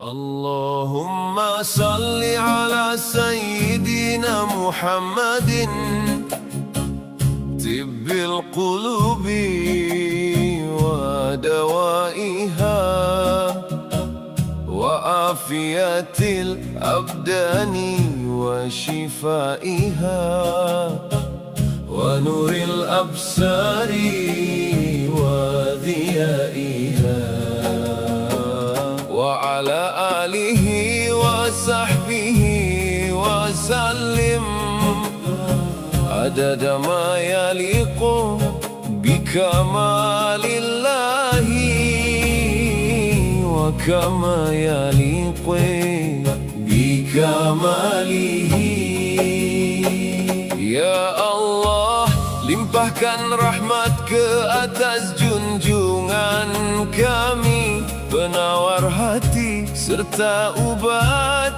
Allahumma salli ala sayyidina Muhammadin tibbil qulubi wa dawaiha wa afiyatil abdani wa shifaiha wa nuril absari wa dhiyaiha wa ala alihi wa sahbihi wa sallim adada ma yaliqu bikamalillahi wa kama yaliqu bikamalihi. Ya Allah, limpahkan rahmat ke atas junjungan kami, penawar hati serta ubat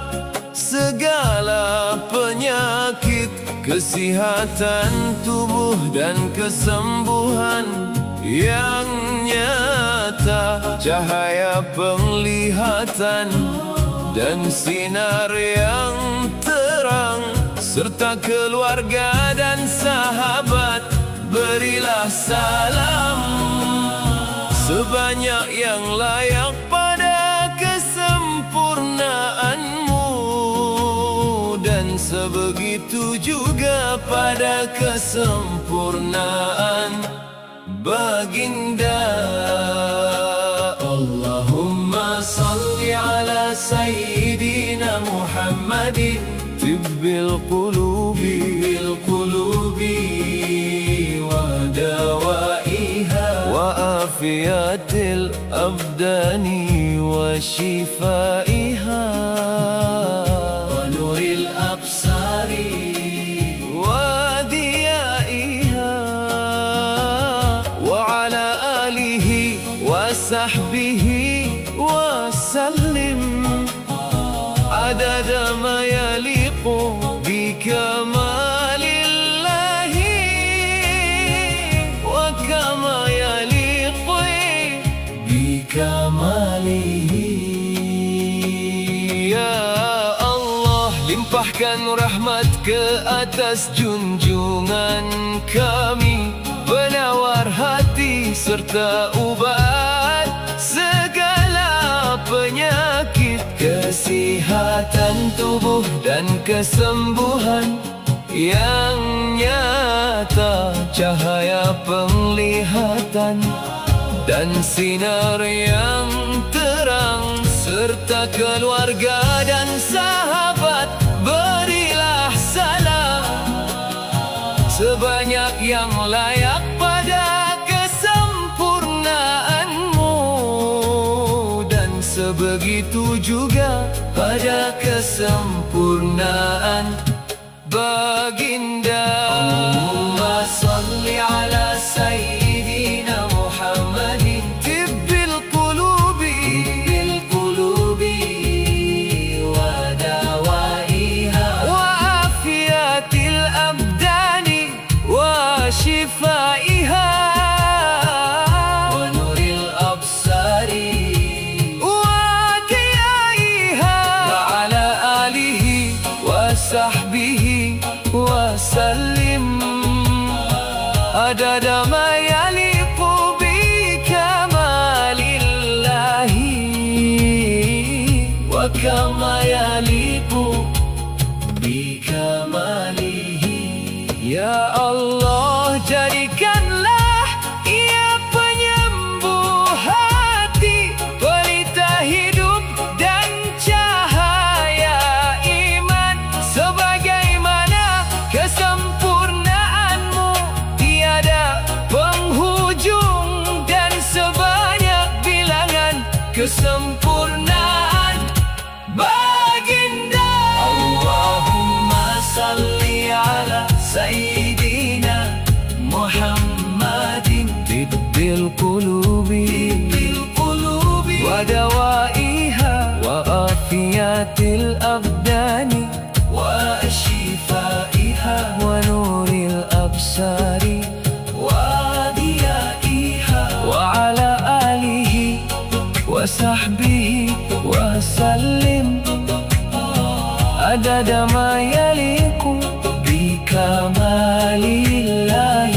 segala penyakit, kesihatan tubuh dan kesembuhan yang nyata, cahaya penglihatan dan sinar yang terang, serta keluarga dan sahabat. Berilah salam sebanyak yang layak pada kesempurnaanmu, dan sebegitu juga pada kesempurnaan baginda. Allahumma salli ala sayyidina Muhammadin tibbil qulubi wa dawaiha wa afiyatil abdani wa shifaiha wa nuril absari wa dhiyaiha wa ala alihi wa sahbihi wa sallim adada ma yaliqu bikamalillahi wa kama yaliqu bikamalihi. Ya Allah, limpahkan rahmat ke atas junjungan kami, penawar hati serta ubat segala penyakit, kesihatan tubuh dan kesembuhan yang nyata, cahaya penglihatan dan sinar yang terang, serta keluarga dan sahabat. Berilah salam sebanyak yang layak pada kesempurnaanmu, dan sebegitu juga pada kesempurnaan baginda. Allahumma salli ala sayyidina Muhammadin tibbil qulubi wa dawaiha wa afiyatil abdani wa shifaiha wa nuril absari wa dhiyaiha wa ala alihi wa sahbihi wa sallim adada ma yaliqu bikamalillahi wa kama yaliqu bikamalihi. Ya Allah, jadikanlah ia penyembuh hati, pelita hidup dan cahaya iman, sebagaimana kesempurnaanmu tiada penghujung, dan sebanyak bilangan kesempurnaan baginda. Allahumma salli ala sayyidina Muhammadin tibbil qulubi wa dawaiha wa afiyatil abdani wa shifaiha wa nuril absari wa dhiyaiha wa ala alihi wa sahbihi wa وسلم عدد ما يليق بكمال الله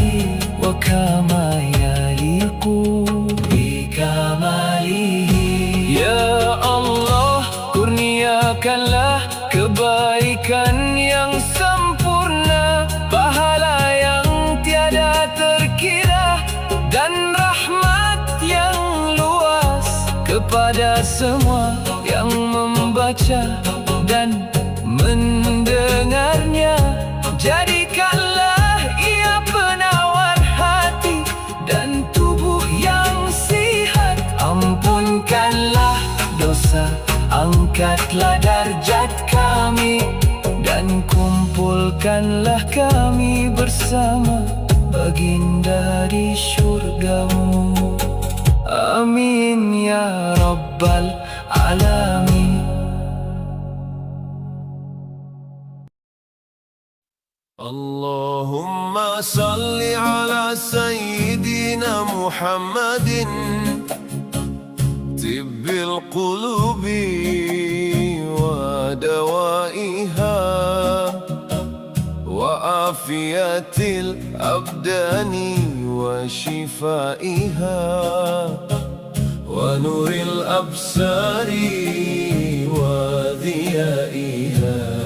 وكما يليق بكماله. Ya Allah, kurniakanlah kebaikan yang sempurna, pahala yang tiada terkira, dan rahmat yang luas kepada semua yang membaca dan mendengarnya. Jadikanlah ia penawar hati dan tubuh yang sihat. Ampunkanlah dosa, angkatlah darjat kami, dan kumpulkanlah kami bersama baginda di syurgamu. Amin ya Rabbal Alamin. Allahumma salli ala Sayyidina Muhammadin tibbil qulubi wa dawaiha wa afiyatil abdani wa shifaiha wa nuril absari wa dhiyaiha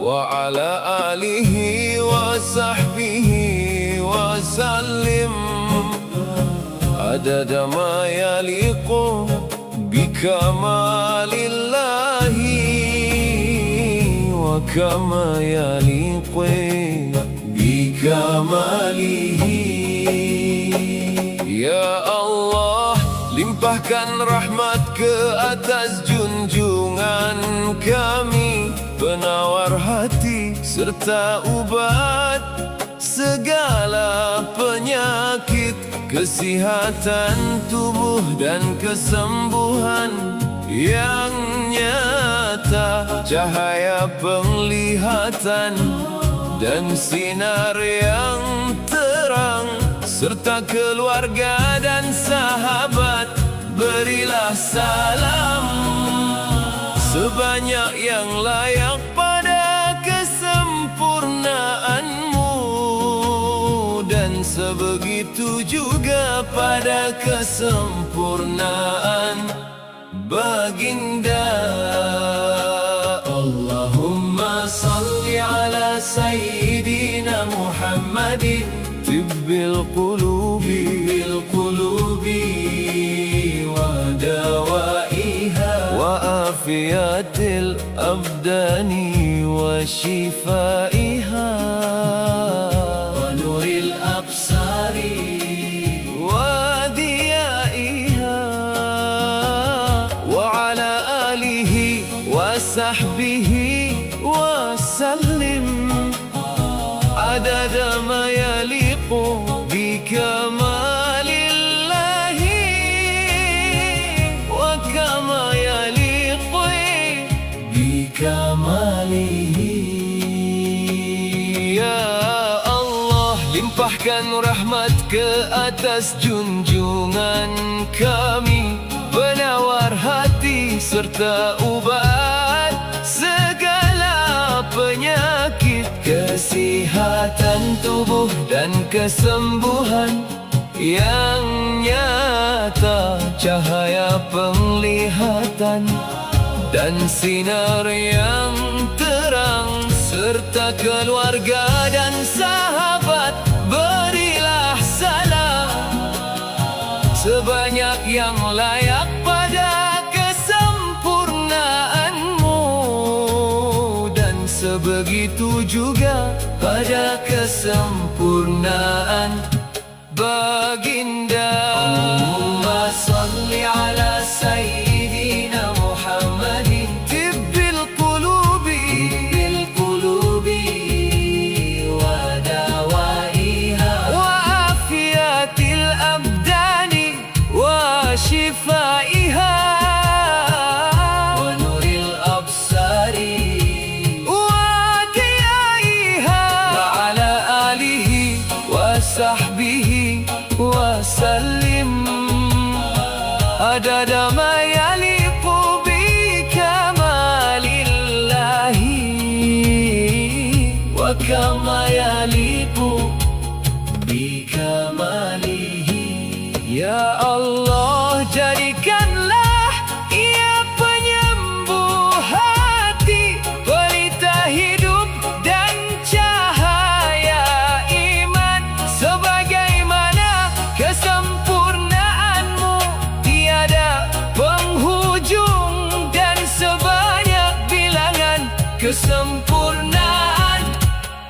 wa ala alihi wa sahbihi wa sallim adada ma yaliqu bikamalillahi wa kama yaliqu bikamalihi. Ya Allah, limpahkan rahmat ke atas junjungan kami, penawar hati serta ubat segala penyakit, kesihatan tubuh dan kesembuhan yang nyata, cahaya penglihatan dan sinar yang terang, serta keluarga dan sahabat. Berilah salam sebanyak yang layak pada kesempurnaanmu, dan sebegitu juga pada kesempurnaan baginda. Allahumma salli ala Sayyidina Muhammadin tibbil qulubi wa dawaiha wa afiyatil abdani wa shifaiha wa nuril absari wa dhiyaiha wa ala alihi wa sahbihi wa sallim adada ma yaliqu bikamalillahi wa kama yaliqu bikamalihi. Ya Allah, limpahkan rahmat ke atas junjungan kami, penawar hati serta ubat segala penyakit, kesihatan tubuh dan kesembuhan yang nyata, cahaya penglihatan dan sinar yang terang, serta keluarga dan sahabat. Berilah salam sebanyak yang layak pada kesempurnaanmu, dan sebegitu juga pada kesempurnaan baginda. Allahumma salli ala Sayyidina Muhammadin tibbil qulubi wa dawaiha wa afiyatil abdani wa shifaiha wa nuril absari wa dhiyaiha wa ala alihi wa sahbihi kesempurnaan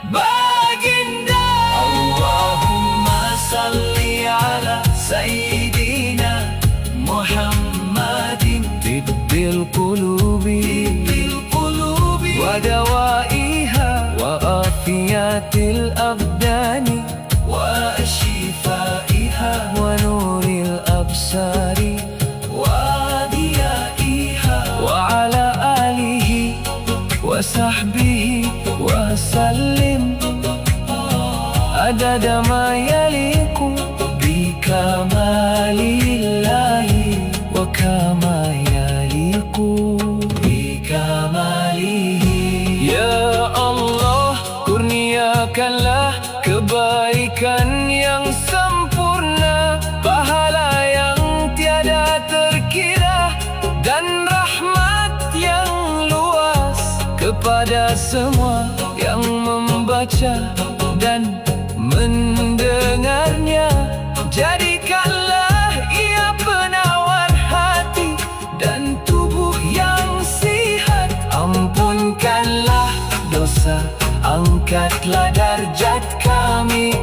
baginda. Allahumma salli ala Sayyidina Muhammadin tibbil qulubi wa dawaiha wa afiyatil abdani wa shifaiha wa nuril absari wa diyaiha wa ala alihi wa sahbihi wa sallim adada ma yaliku bi kamalillahi wa kama yaliku bi kamalihi. Ya Allah, kurniakanlah kebaikan yang sempurna, pahala yang tiada terkira, dan rahmat yang luas kepada semua yang membaca dan mendengarnya. Jadikanlah ia penawar hati dan tubuh yang sihat. Ampunkanlah dosa, angkatlah darjat kami,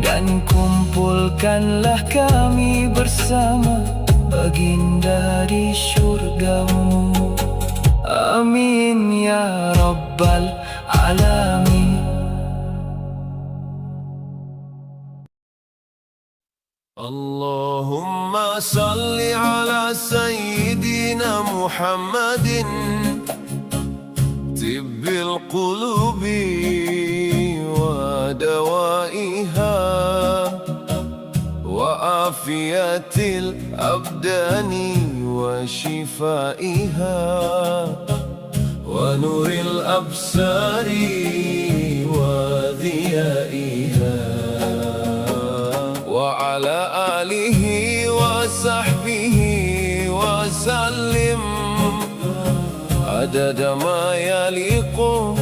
dan kumpulkanlah kami bersama baginda di syurgamu. Amin ya Rabbal Alamin. Allahumma salli ala Sayyidina Muhammadin tibbil qulubi wa dawaiha wa afiyatil abdani wa shifaiha wa nuril absari wa diyaiha wa ala alihi wa sahbihi wa sallim adada ma yaliqu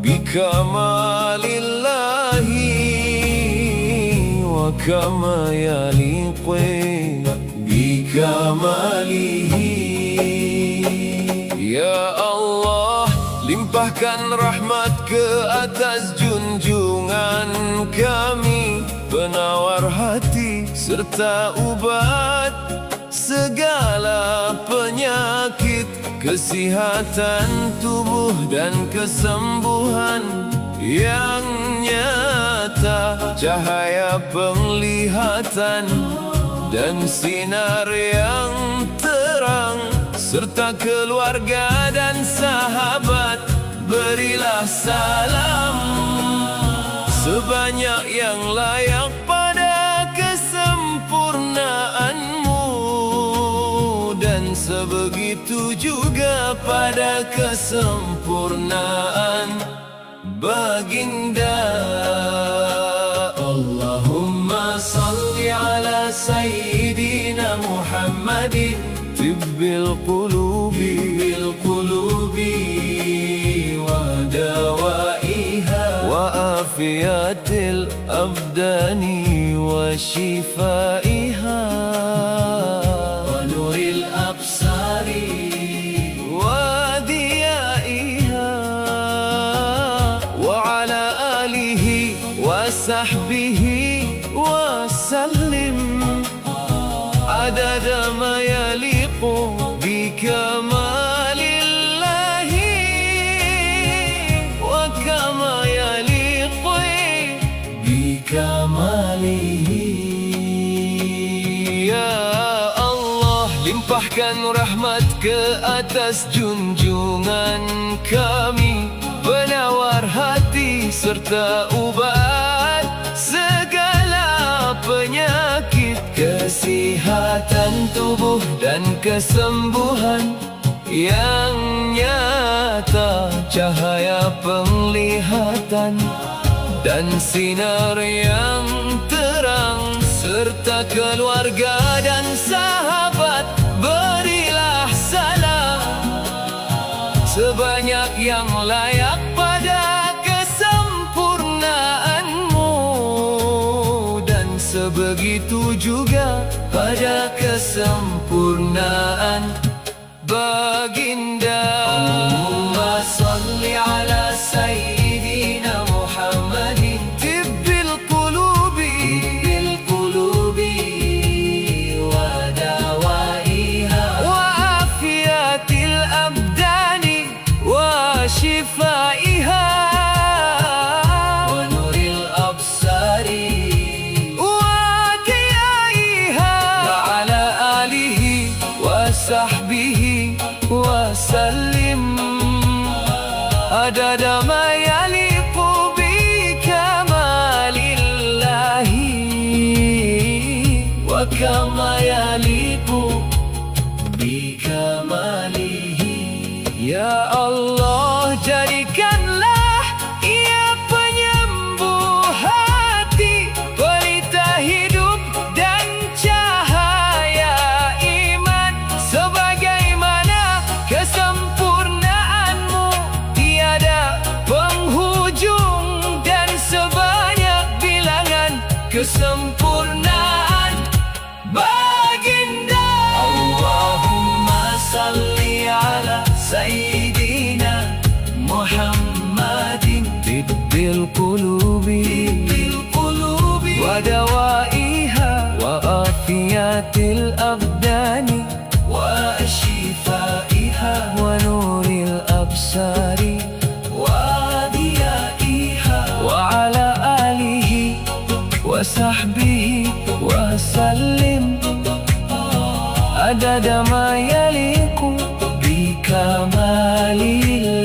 bi kamalillahi wa kama yaliqu bi kamalihi. Ya Allah, limpahkan rahmat ke atas junjungan kami, penawar hati serta ubat segala penyakit, kesihatan tubuh dan kesembuhan yang nyata, cahaya penglihatan dan sinar yang terang, serta keluarga dan sahabat. Berilah salam sebanyak yang layak pada kesempurnaanmu, dan sebegitu juga pada kesempurnaan baginda. Allahumma salli ala Sayyidina Muhammadin tibbil qulubi wa dawaiha wa afiyatil abdani wa shifaiha wa nuril absari wa diyaiha wa ala alihi wa sahbihi wa sallim adada ma yaliqu bi kamalillahi wa kama yaliqu bi kamalihi. Ya Allah, limpahkan rahmat ke atas junjungan kami, penawar hati serta ubat segala penyakit, kesihatan tubuh dan kesembuhan yang nyata, cahaya penglihatan dan sinar yang terang, serta keluarga dan sahabat. Berilah salam sebanyak yang layak pada kesempurnaanmu, dan sebegitu juga pada kesempurnaan baginda. Allahumma salli ala wa sallim. Adada ma yaliqu bi kamalillahi wa kama yaliqu bi kamalihi. Ya Allah, jadikanlah Ia penyembuh hati, pelita hidup dan cahaya iman. Sebagaimana kesempurnaanmu tiada penghujung, dan sebanyak bilangan kesempurnaan baginda. Allahumma salli ala Sayyidina Muhammadin tibbil qulubi wa dawaiha wa afiyatil abdani wa shifaiha wa nuril absari wa diyaiha wa ala alihi wa sahbihi wa sallim. Adada ma yaliqu bi kamalillahi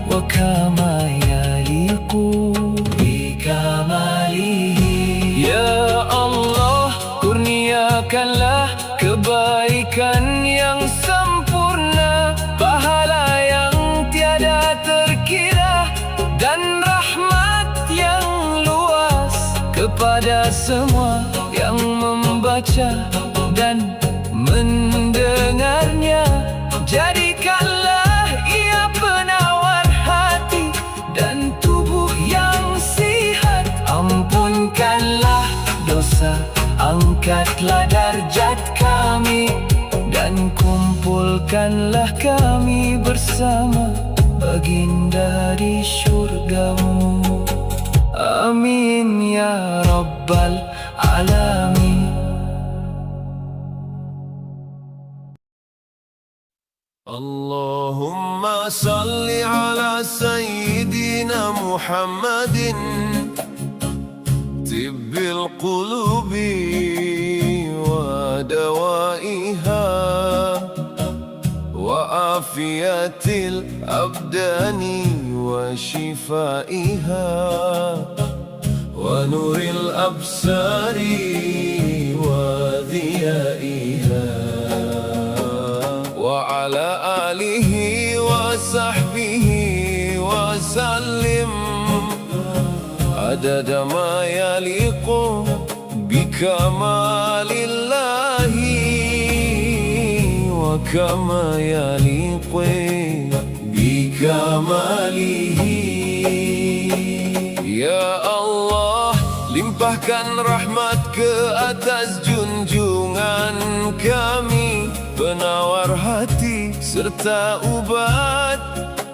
wa kama yaliqu bi kamalihi. Ya Allah, kurniakanlah kebaikan yang sempurna, pahala yang tiada terkira, dan rahmat yang luas kepada semua yang membaca dan mendengarnya. Jadikanlah Ia penawar hati dan tubuh yang sihat. Ampunkanlah dosa, angkatlah darjat kami, dan kumpulkanlah kami bersama baginda di syurga-Mu. Amin ya Rabbal Alamin. Allahumma salli ala Sayyidina Muhammadin tibbil qulubi wa dawaiha wa afiyatil abdani wa shifaiha wa nuril absari wa diyaiha wa ala alihi wa sahbihi wa sallim. Adada ma yaliqu bi kamalillahi wa kama yaliqu bi kamalihi. Ya Allah, limpahkan rahmat ke atas junjungan kami, penawar hati serta ubat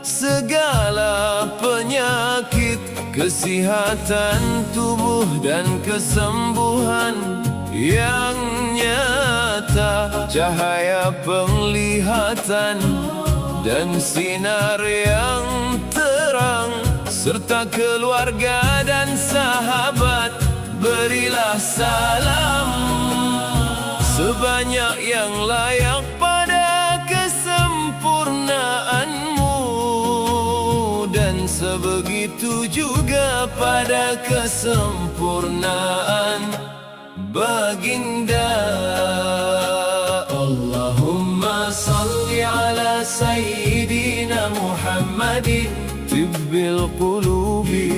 segala penyakit, kesihatan tubuh dan kesembuhan yang nyata, cahaya penglihatan dan sinar yang terang, serta keluarga dan sahabat. Berilah salam sebanyak yang layak pada kesempurnaanmu, dan sebegitu juga pada kesempurnaan baginda. Allahumma salli ala Sayyidina Muhammadin tibbil qulubi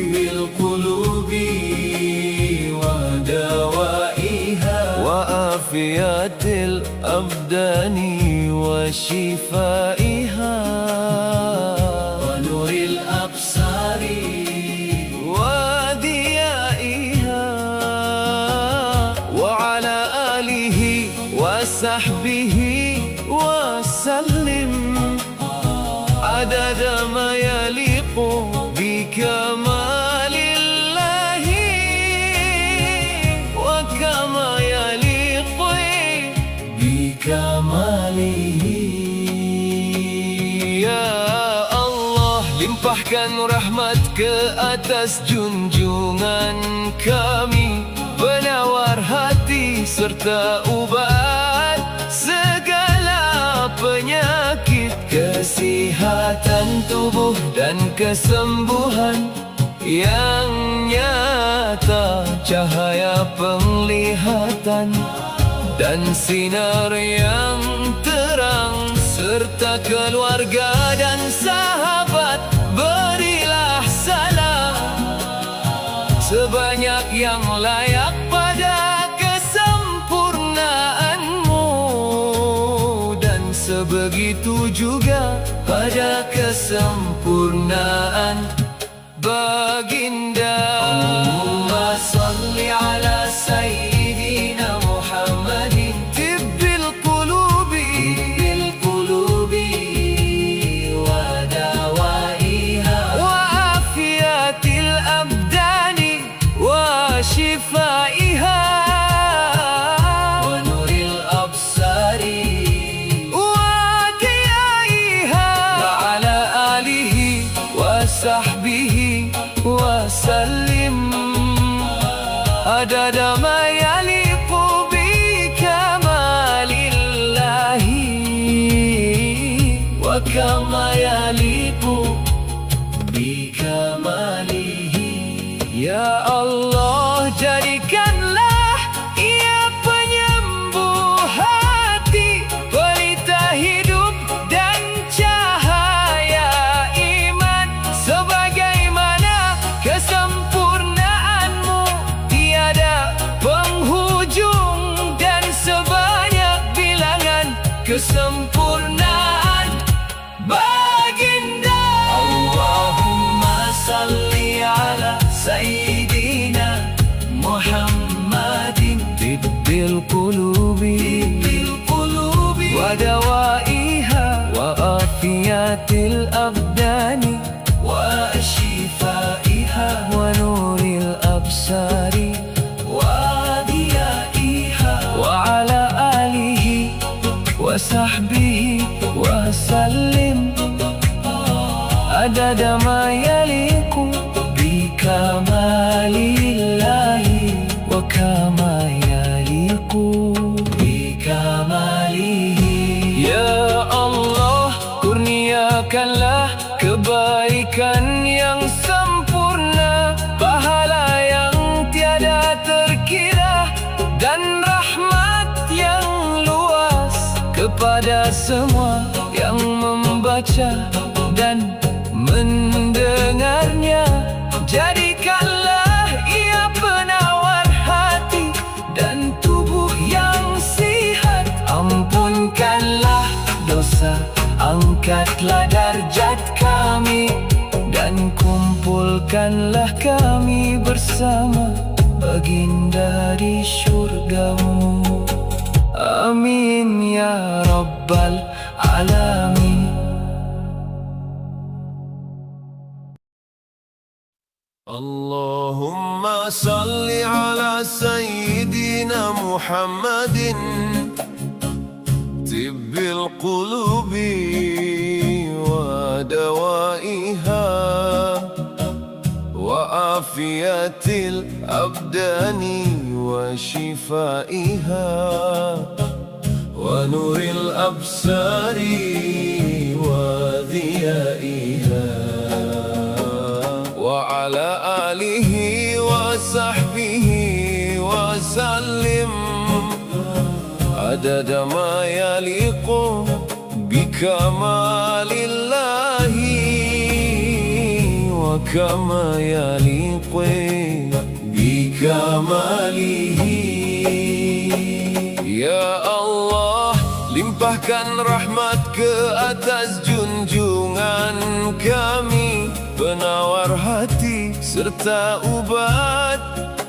wa dawaiha wa afiyatil abdani wa shifaiha wa nuril absari wa diyaiha wa ala alihi wa sahbihi wa sallim. Adada ma yaliqu bi kamalillahi wa kama yaliqu bi kamalihi. Ya Allah, limpahkan rahmat ke atas junjungan kami, penawar hati serta ubat segala penyakit, kesihatan tubuh dan kesembuhan yang nyata, cahaya penglihatan dan sinar yang terang, serta keluarga dan sahabat berilah salam sebanyak yang layak pada kesempurnaanmu, dan sebegitu juga pada kesempurnaan baginda. Allahumma salli ala sayyidina Muhammadin tibbil qulubi wa dawaiha wa afiyatil abdani wa shifaiha wa nuril absari wa diyaiha wa ala alihi wa sahbihi wa sallim adada ma yaliqu bi kamalillahi wa kama yaliqu bi kamalihi. Ya Allah, jadikanlah ia penyembuh hati, pelita hidup dan cahaya iman, sebagaimana kesempurnaanmu tiada penghujung, dan sebanyak bilangan kesempurnaan baginda. Allahumma salli ala sayyidina Muhammadin tibbil qulubi wa dawaiha wa afiyatil abdani wa shifaiha wa nuril absari wa diyaiha wa ala alihi wa sahbihi wa sallim adada ma yaliqu bi kamalillahi wa kama yaliqu bi kamalihi. Ya Allah, kurniakanlah kebaikan yang sempurna, pahala yang tiada terkira, dan rahmat yang luas kepada semua yang membaca dan mendengarnya. Jadikanlah ia penawar hati dan tubuh yang sihat. Ampunkanlah dosa, angkatlah darjat kami, dan kumpulkanlah kami bersama baginda di syurgamu. Amin ya Rabbal Alamin. Allahumma salli ala sayyidina Muhammadin tibbil qulubi wa dawaiha wa afiyatil abdani wa shifaiha wa nuril absari wa diyaiha wa ala alihi wa sahbihi wa sallim adada ma yaliqu bi kamalillahi wa kama yaliqu bi kamalihi. Ya Allah, limpahkan rahmat ke atas junjungan kami, penawar hati serta ubat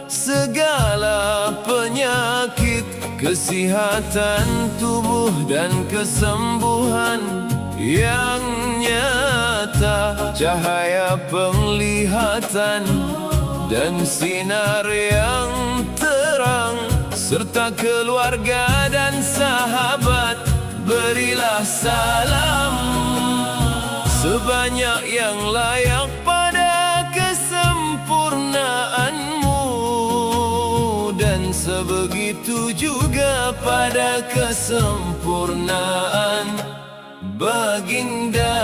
segala penyakit, kesihatan tubuh dan kesembuhan yang nyata, cahaya penglihatan dan sinar yang terang, serta keluarga dan sahabat berilah salam sebanyak yang layak pada kesempurnaanmu, dan sebegitu juga pada kesempurnaan baginda.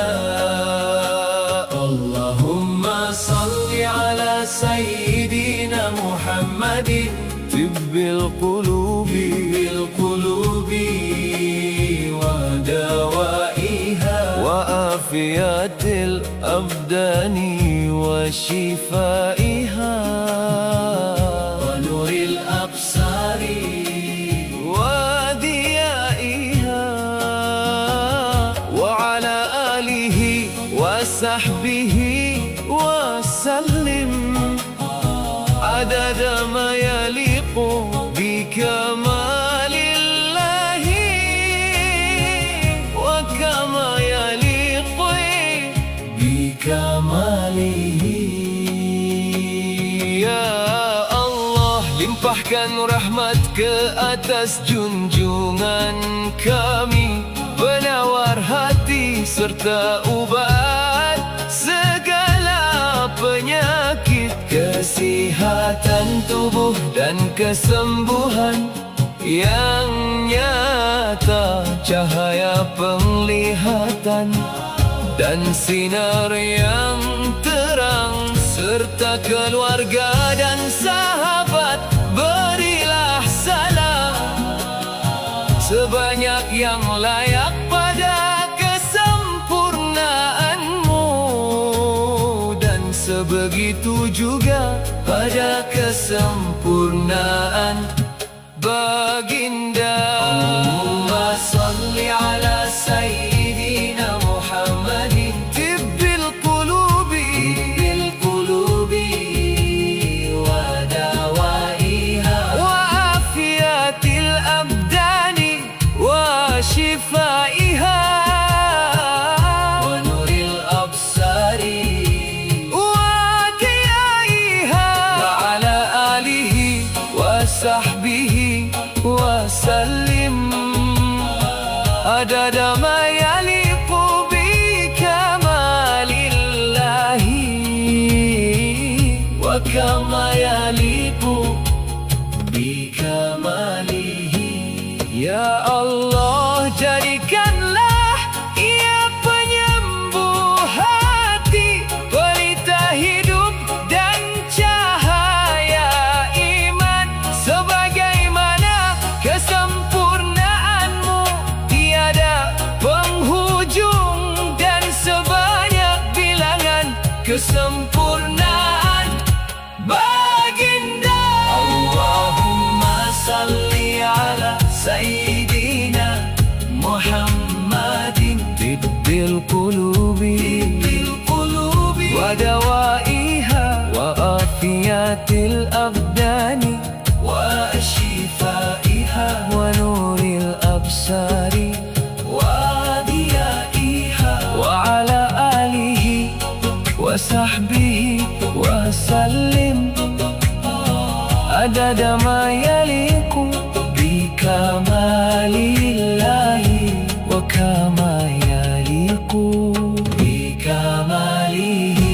Allahumma salli ala Sayyidina Muhammadin tibbil qulubi wa dawaiha wa afiyatil abdani wa shifaiha wa nuril absari wa diyaiha wa ala alihi wa sahbihi wa sallim adada ma yaliqu bikamalillahi wa kama yaliqu bikamalihi. Ya Allah, limpahkan rahmat ke atas junjungan kami, penawar hati serta ubat segala penyakit, Kesihatan tubuh dan kesembuhan yang nyata, cahaya penglihatan dan sinar yang terang, serta keluarga dan sahabat. Berilah salam sebanyak yang layak pada kesempurnaanmu, dan sebegitu juga pada kesempurnaan baginda. Allahumma salli ala Sayyidina Muhammadin tibbil qulubi wa dawaiha wa afiyatil abdani wa shifaiha wa nuril absari wa diyaiha wa ala alihi wa sahbihi wa sallim adada ma yaliqu bikamalillahi wa kama yaliqu bikamalihi. Ya Allah, jadikanlah ia penyembuh hati, pelita hidup dan cahaya iman. Sebagaimana kesempurnaanmu tiada penghujung, dan sebanyak bilangan kesempurnaan baginda. Allahumma salli ala Sayyidina Muhammadin tibbil qulubi wa dawaiha wa afiyatil abdani wa shifaiha wa nuril absari wa diyaiha wa ala alihi wa sahbihi wa sallim adada ma yaliqu bikamalillahi wa kama yaliqu bikamalihi.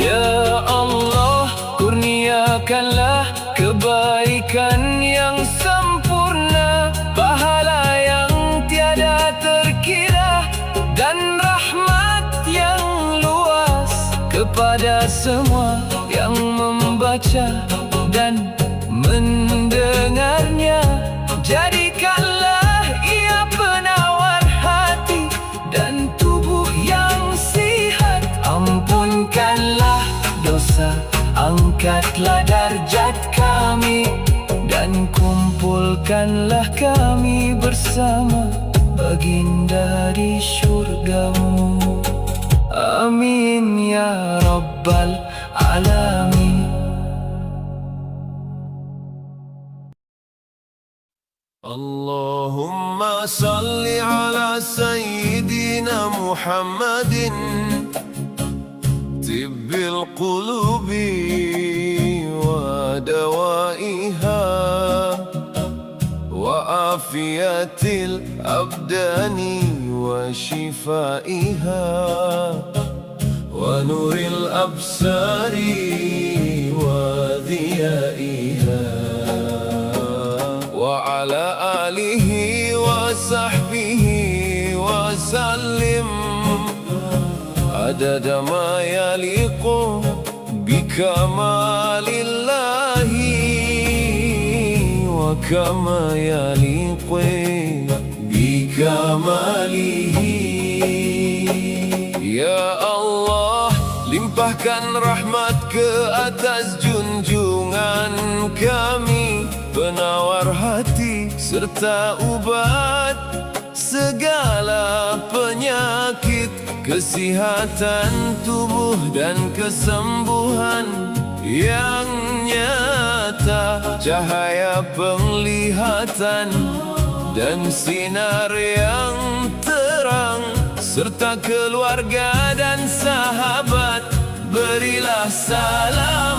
Ya Allah, kurniakanlah kebaikan yang sempurna, pahala yang tiada terkira, dan rahmat yang luas kepada semua yang membaca dan mendengarnya. Jadikanlah ia penawar hati dan tubuh yang sihat. Ampunkanlah dosa, angkatlah darjat kami, dan kumpulkanlah kami bersama baginda di syurgamu. Amin ya Rabbal Alamin. Allahumma salli ala Sayyidina Muhammadin tibbil qulubi wa dawaiha wa afiyatil abdani wa shifaiha wa nuril absari wa diyaiha wa ala alihi wa sahbihi wa sallim عدد ما يليق بكمال الله وكما يليق بكماله. Ya Allah, limpahkan rahmat ke atas junjungan kami, penawar hati serta ubat segala penyakit, kesihatan tubuh dan kesembuhan yang nyata, cahaya penglihatan dan sinar yang terang, serta keluarga dan sahabat. Berilah salam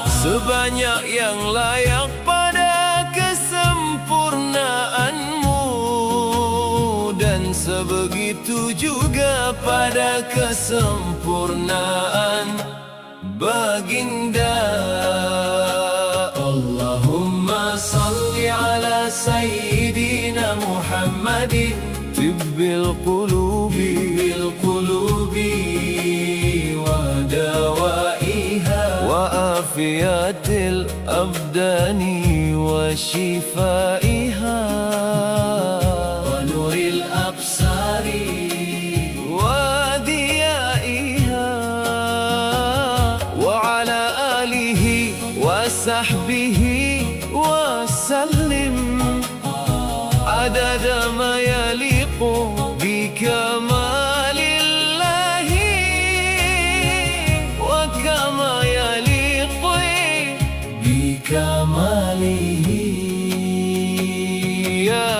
sebanyak yang layak pada kesempurnaanmu, dan sebegitu juga pada kesempurnaan baginda. Allahumma salli ala sayyidina Muhammadin tibbil qulubi wa dawaiha wa afiyatil abdani wa shifaiha wa nuril absari wa diyaiha wa ala alihi wa sahbihi wa sallim adada ma yaliqu bikamalillahi wa kama yaliqu bikamalihi. Ya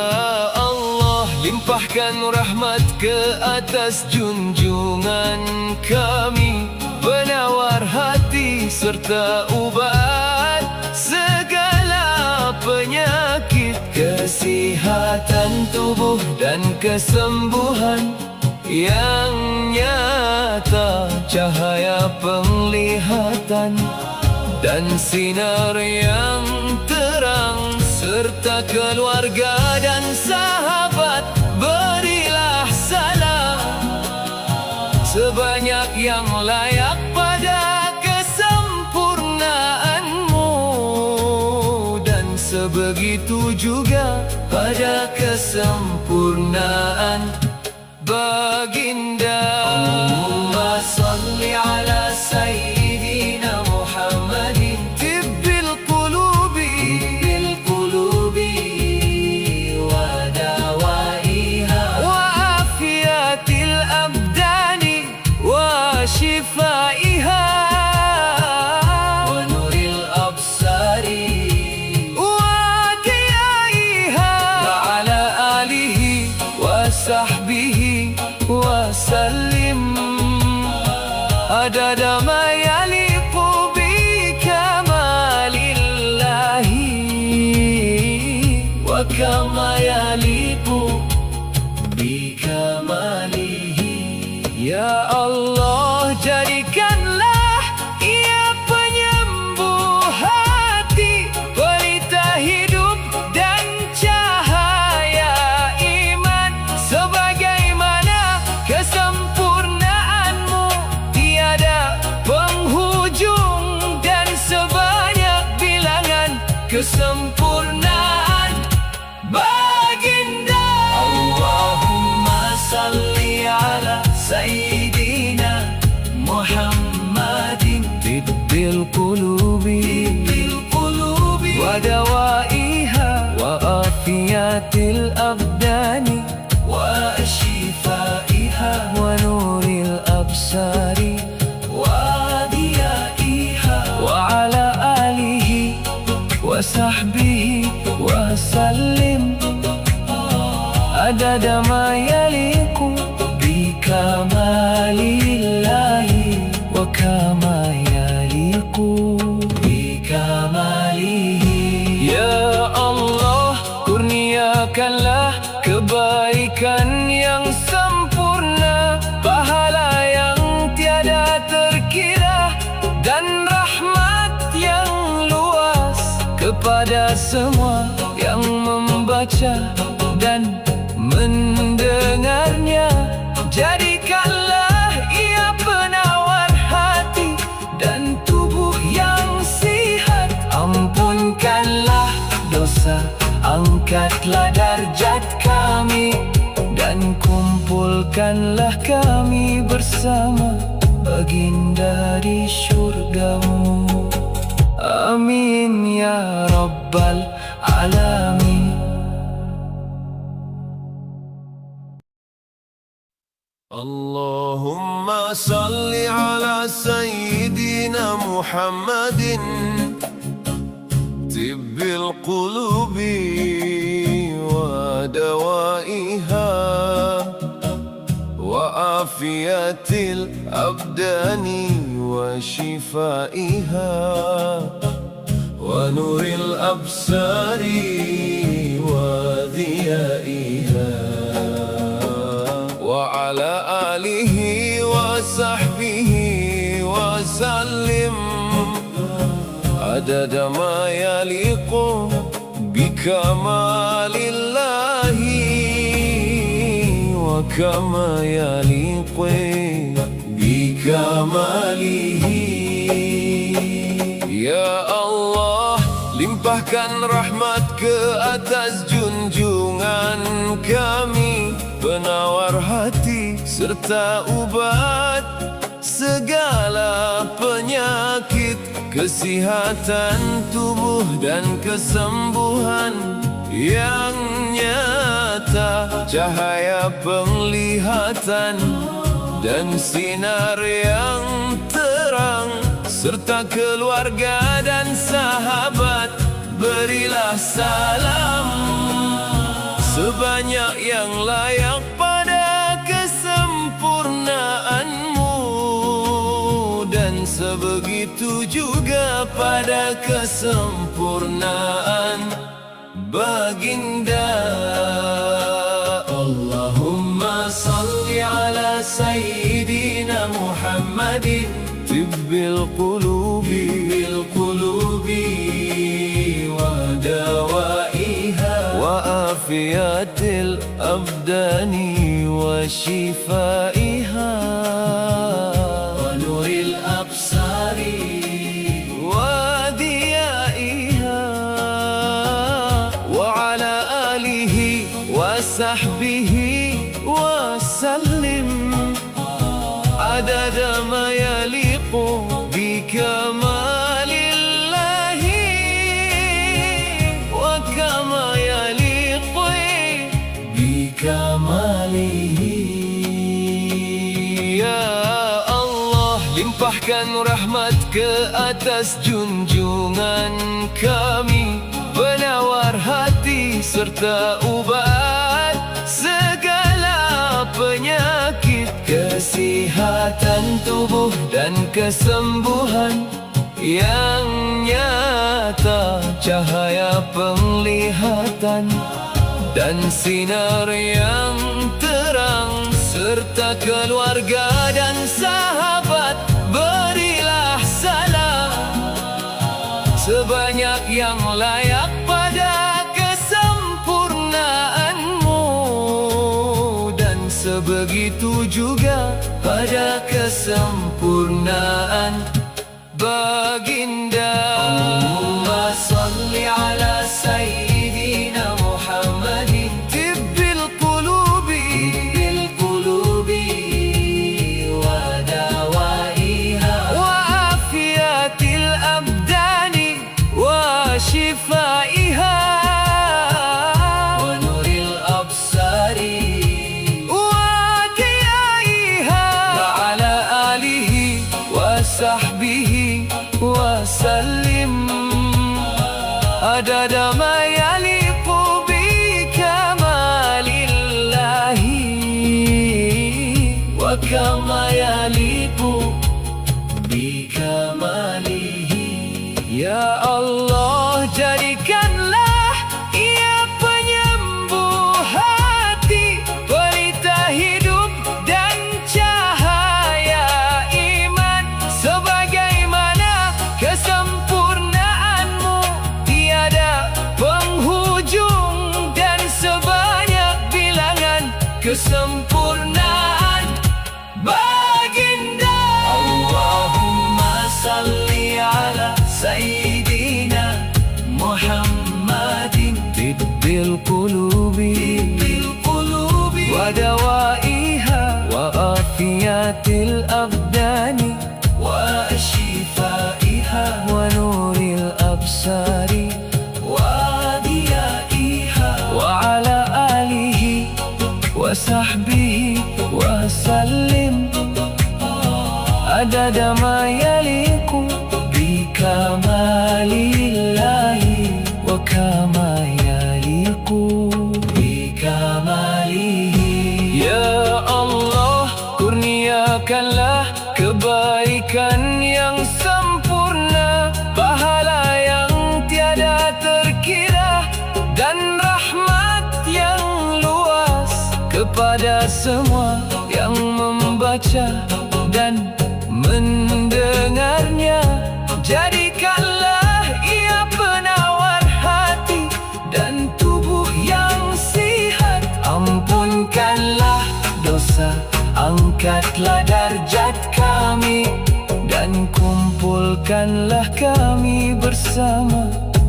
Allah, limpahkan rahmat ke atas junjungan kami, penawar hati serta ubat segala penyakit, kesihatan tubuh dan kesembuhan yang nyata, cahaya penglihatan dan sinar yang terang, serta keluarga dan sahabat. Berilah salam sebanyak yang layak pada kesempurnaanmu, dan sebegitu juga pada kesempurnaan baginda. Allahumma salli ala sayyidina Muhammadin tibbil qulubi wa dawaiha wa afiyatil abdani wa shifaiha wa nuril absari wa diyaiha wa ala alihi wa sahbihi wa sallim adada ma yaliqu bikamalillahi wa kama yaliqu bikamalihi. Ya Allah, jadikanlah ia penyembuh hati, pelita hidup dan cahaya iman, sebagaimana kesempurnaanmu tiada penghujung, dan sebanyak bilangan kesempurnaan baginda. Allahumma salli ala sayyidina Muhammadin tibbil qulubi wa dawaiha wa afiyatil abdani wa shifaiha wa nuril absari wa diyaiha wa ala alihi wa sahbihi wa sallim adada ma yaliqu bikamalillahi wa kama yaliqu bikamalihi. Ya Allah, kurniakanlah kebaikan yang sempurna, pahala yang tiada terkira, dan rahmat yang luas kepada semua yang membaca dan mendengarnya. Jadikanlah kumpulkanlah kami bersama baginda di syurgamu. Amin ya Rabbal Alamin. Allahumma salli ala Sayyidina Muhammadin tibbil qulubi wa dawaiha wa afiyatil abdani wa shifaiha wa nuril absari wa dhiyaiha wa ala alihi wa sahbihi wa sallim adada ma yaliqu bikamalillahi wa kama yaliqu bikamalihi. Ya Allah, limpahkan rahmat ke atas junjungan kami, penawar hati serta ubat segala penyakit, kesihatan tubuh dan kesembuhan yang nyata, cahaya penglihatan dan sinar yang terang, serta keluarga dan sahabat. Berilah salam sebanyak yang layak pada kesempurnaanmu, dan sebegitu juga pada kesempurnaan baginda. Allahumma salli ala Sayyidina Muhammadin tibbil qulubi wa dawaiha wa afiyatil abdani wa shifaiha wa nuril absari wa dhiyaiha wa ala alihi wa sahbihi wa sallim adada ma yaliqu bikamalillahi wa kama yaliqu bikamalihi. Ya Allah, limpahkan rahmat ke atas junjungan kami, penawar hati serta ubat segala penyakit, kesihatan tubuh dan kesembuhan yang nyata, cahaya penglihatan dan sinar yang terang, serta keluarga dan sahabat. Berilah salam sebanyak yang layak pada kesempurnaanmu, dan sebegitu juga pada kesempurnaan baginda. Allahumma salli ala Sayyidina Muhammadin tibbil qulubi wa dawaiha wa afiyatil abdani wa shifaiha wa nuril absari wa dhiyaiha wa ala alihi wa sahbihi wa sallim adada ma yaliqu bikamalillahi wa kama yaliqu bikamalihi. Ya Allah, jadikanlah ia penyembuh hati, pelita hidup dan cahaya iman, sebagaimana kesempurnaanmu tiada penghujung, dan sebanyak bilangan kesempurnaan baginda. Allahumma salli ala Sayyidina Muhammadin tibbil qulubi wa dawaiha الأبدان وشفائها ونور الأبصار وضيائها وعلى آله وصحبه وسلم عدد ما يليق بكمال الله وكما يليق بكماله. Ya Allah, kurniakanlah kebaikan yang sempurna, pahala yang tiada terkira, dan rahmat yang luas kepada semua yang membaca dan mendengarnya. Jadikanlah ia penawar hati dan tubuh yang sihat. Ampunkanlah dosa, angkatlah darjat kami, Dan kumpulkanlah kami bersama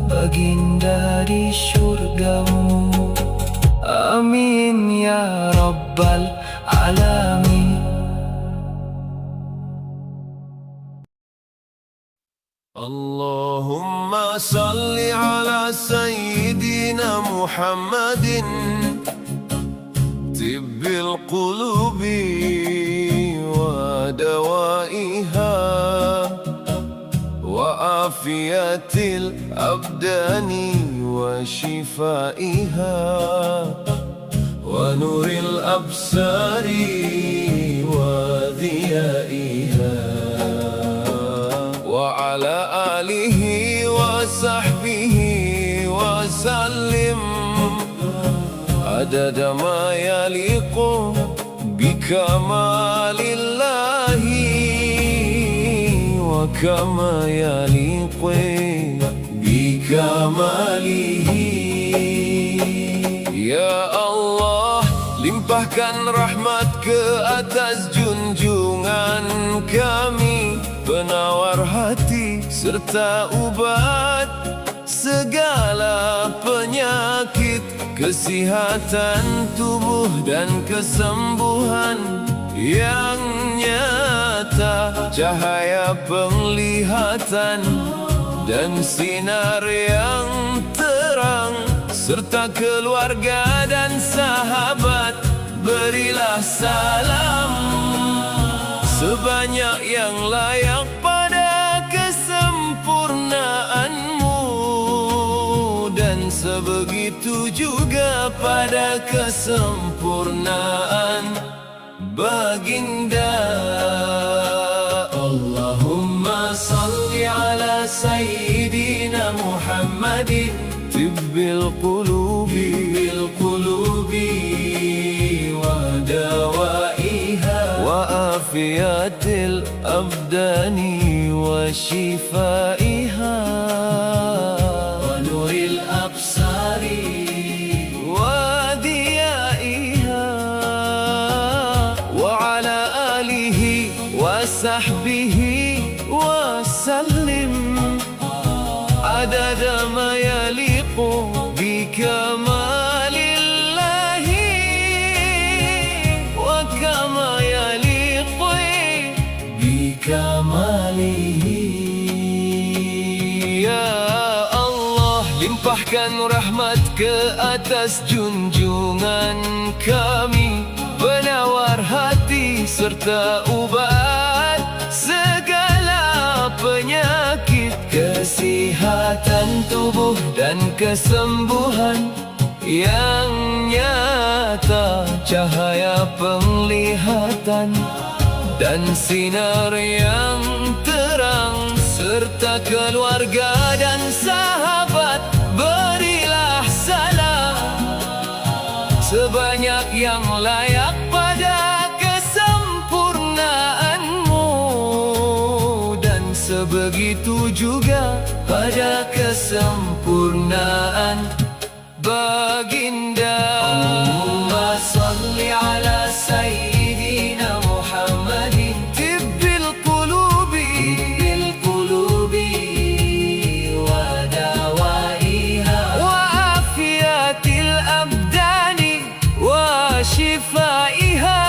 baginda di syurgamu. Amin ya Rabbal Alamin. Allahumma salli ala Sayyidina Muhammadin tibbil qulubi wa dawaiha wa afiyatil abdani wa shifaiha wa nuril absari wa dhiyaiha wa ala alihi wa sahbihi wa sallim adada ma yaliqu bikamalillahi wa kama yaliqu bikamalihi. Ya Allah, limpahkan rahmat ke atas junjungan kami, penawar hati serta ubat segala penyakit, kesihatan tubuh dan kesembuhan yang nyata, cahaya penglihatan dan sinar yang terang, serta keluarga dan sahabat. Berilah salam sebanyak yang layak pada kesempurnaanmu, dan sebegitu juga pada kesempurnaan baginda. Allahumma salli ala Sayyidina Muhammadin tibbil qulubi wa dawaiha wa afiyatil abdani wa shifaiha wa nuril absari wa dhiyaiha wa ala alihi wa sahbihi wa sallim adada ma yaliqu bikamalillahi wa kama yaliqu bikamalihi. Ya Allah, limpahkan rahmat ke atas junjungan kami, penawar hati serta ubat segala penyakit, kesihatan tubuh dan kesembuhan yang nyata, cahaya penglihatan dan sinar yang terang, serta keluarga dan sahabat. Berilah salam sebanyak yang layak pada kesempurnaanmu, dan sebegitu juga pada kesempurnaan baginda. Allahumma salli ala Sayyidina Muhammadin tibbil qulubi wa dawaiha wa afiyatil abdani wa shifaiha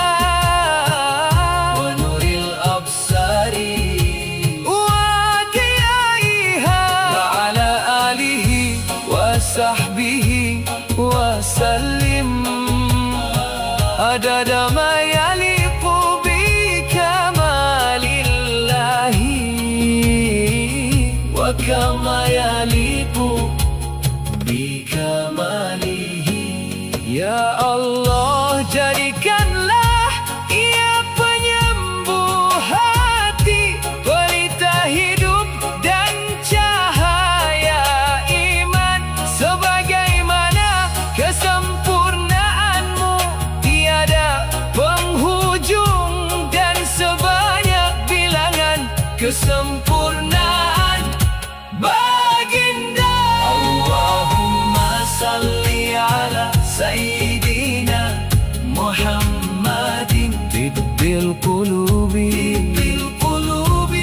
wa kesempurnaan baginda. Allahumma salli ala Sayyidina Muhammadin tibbil qulubi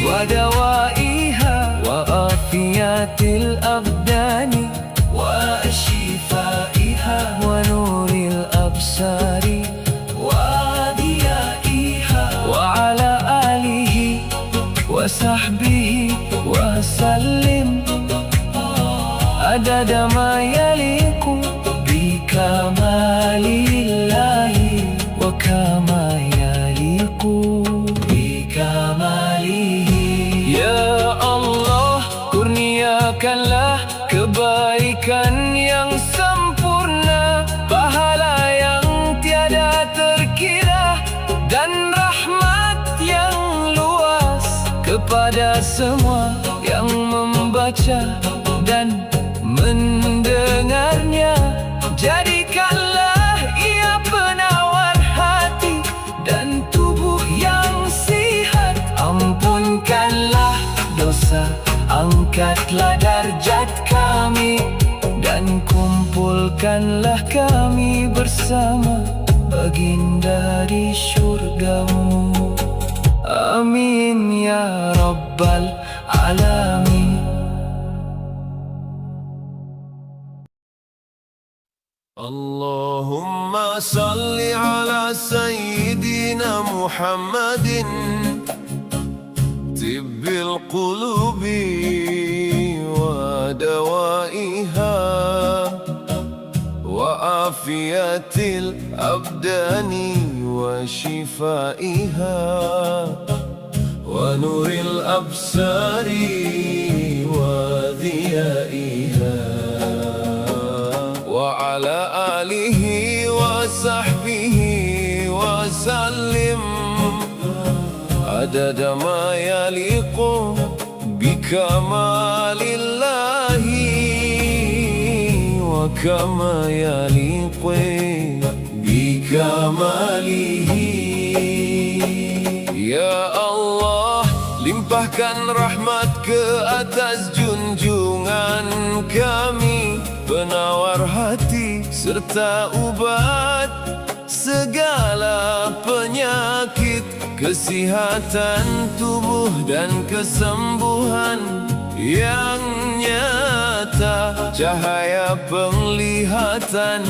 wa dawaiha wa afiyatil abdani wa shifaiha wa nuril absari wa diyaiha wa ala alihi wa sahbihi wa sallim adada ma yaliku bikamalillahi wa kama yaliku bikamalihi. Ya Allah, kurniakanlah kebaikan yang sempurna, pahala yang tiada terkira, dan rahmat yang luas kepada semua yang membaca dan mendengarnya. Jadikanlah ia penawar hati dan tubuh yang sihat. Ampunkanlah dosa, angkatlah darjat kami, Dan kumpulkanlah kami bersama baginda di syurgamu. Amin ya Rabbal Alamin. Allahumma salli ala Sayyidina Muhammadin tibbil qulubi wa dawaiha wa afiyatil abdani wa shifaiha wa nuril absari wa diyaiha wa ala alihi wa sahbihi wa sallim adada ma yaliqu bikamalillahi wa kama yaliqu bikamalihi. Ya Allah, limpahkan rahmat ke atas junjungan kami, penawar hati serta ubat segala penyakit, kesihatan tubuh dan kesembuhan yang nyata, cahaya penglihatan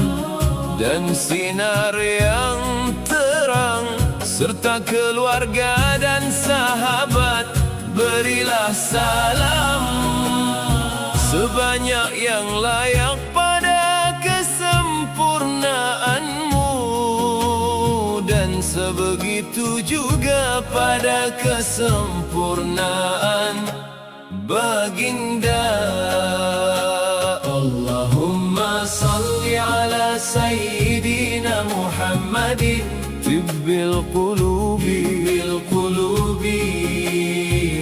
dan sinar yang terang, serta keluarga dan sahabat. Berilah salam sebanyak yang layak pada kesempurnaanmu, dan sebegitu juga pada kesempurnaan baginda. Allahumma salli ala Sayyidina Muhammadin tibbil qulubi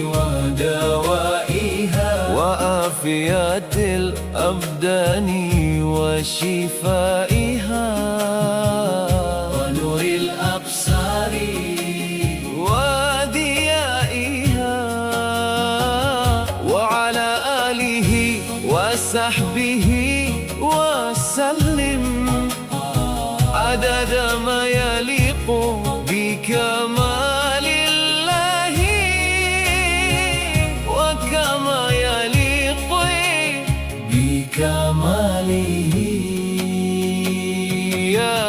wa dawaiha wa afiyatil abdani wa shifaiha wa nuril absari wa diyaiha wa ala alihi wa sahbihi wa sallim adada ma yaliqu bikamalillahi wa kama yaliqu bikamalihi. Ya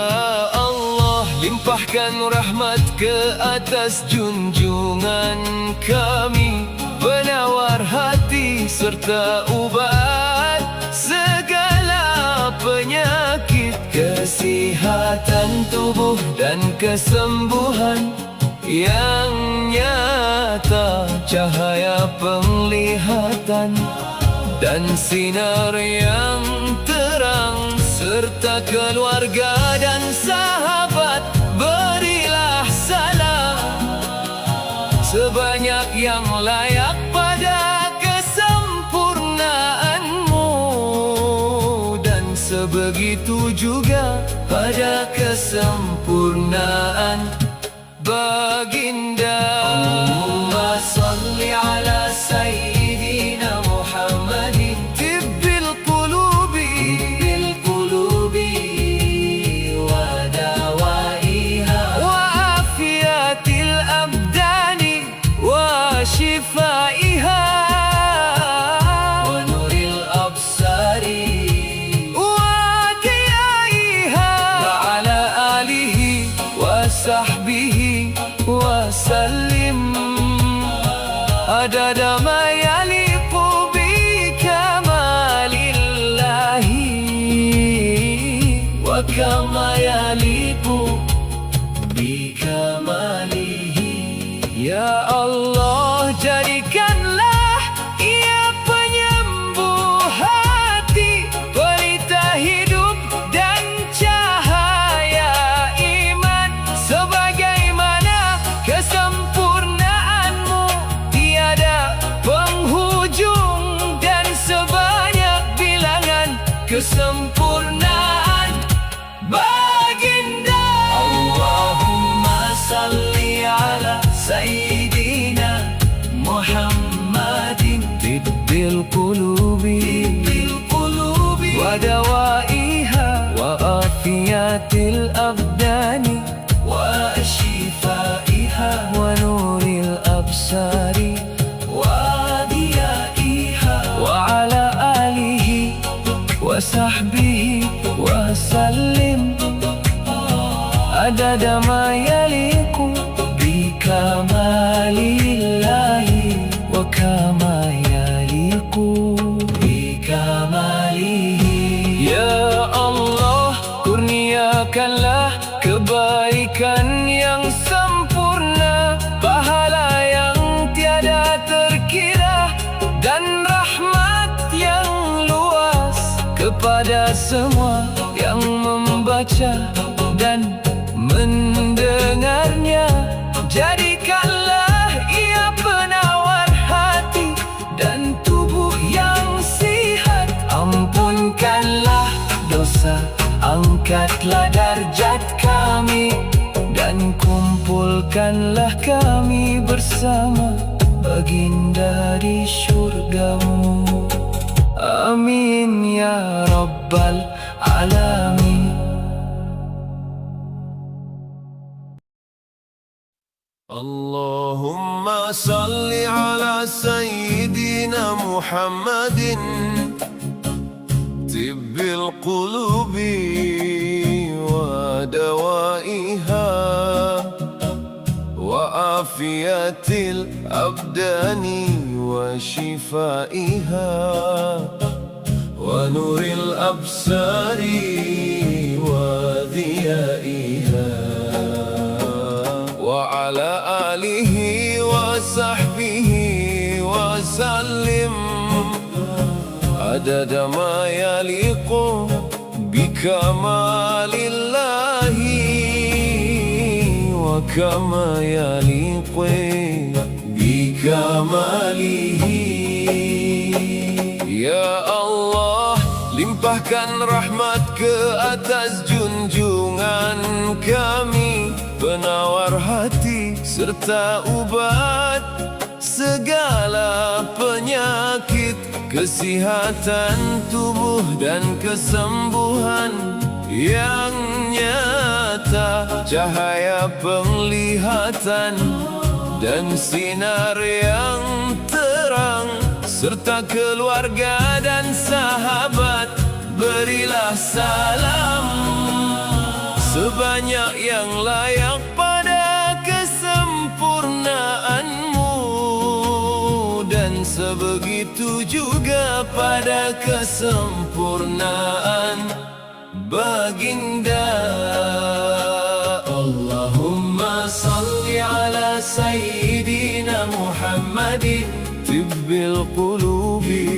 Allah, limpahkan rahmat ke atas junjungan kami, penawar hati serta ubat segala penyakit, kesihatan tubuh dan kesembuhan yang nyata, cahaya penglihatan dan sinar yang terang, serta keluarga dan sahabat. Berilah salam sebanyak yang layak pada kesempurnaanmu, dan sebegitu juga pada kesempurnaan baginda. Allahumma salli ala وسلم عدد ما يليق بكمال الله وكما يليق بكماله. Ya Allah, jadikanlah Ia penyembuh hati, pelita hidup dan cahaya iman. Sebagaimana kesempurnaanmu tiada penghujung, dan sebanyak bilangan kesempurnaan baginda. Allahumma salli ala Sayyidina Muhammadin Tibbil qulubi wa dawaiha wa afiyatil abdani wa shifaiha wa nuril absari wa diyaiha wa ala alihi wa sahbihi wa sallim adada ma yaliku bikamalillahi wa kama yaliku bikamalihi. Ya Allah, kurniakanlah kebaikan yang sempurna, pahala yang tiada terkira, dan rahmat yang luas kepada semua yang membaca dan mendengarnya. Jadikanlah Ia penawar hati dan tubuh yang sihat. Ampunkanlah dosa, angkatlah darjat kami, dan kumpulkanlah kami bersama baginda di syurga-Mu. Amin ya Rabbal Alamin. Allahumma salli ala Sayyidina Muhammadin Tibbil qulubi wa dawaiha wa afiyatil abdani wa shifaiha wa nuril absari wa diyaiha wa ala alihi wa sahbihi wa sallim adada ma yaliqu bikamalillahi wa kama yaliqu bikamalihi. Ya Allah, limpahkan rahmat ke atas junjungan kami, penawar hati serta ubat segala penyakit, kesihatan tubuh dan kesembuhan yang nyata, cahaya penglihatan dan sinar yang terang, serta keluarga dan sahabat. Berilah salam sebanyak yang layak pada kesempurnaanmu, dan sebegitu juga pada kesempurnaan baginda. Allahumma salli ala Sayyidina Muhammadin Tibbil qulubi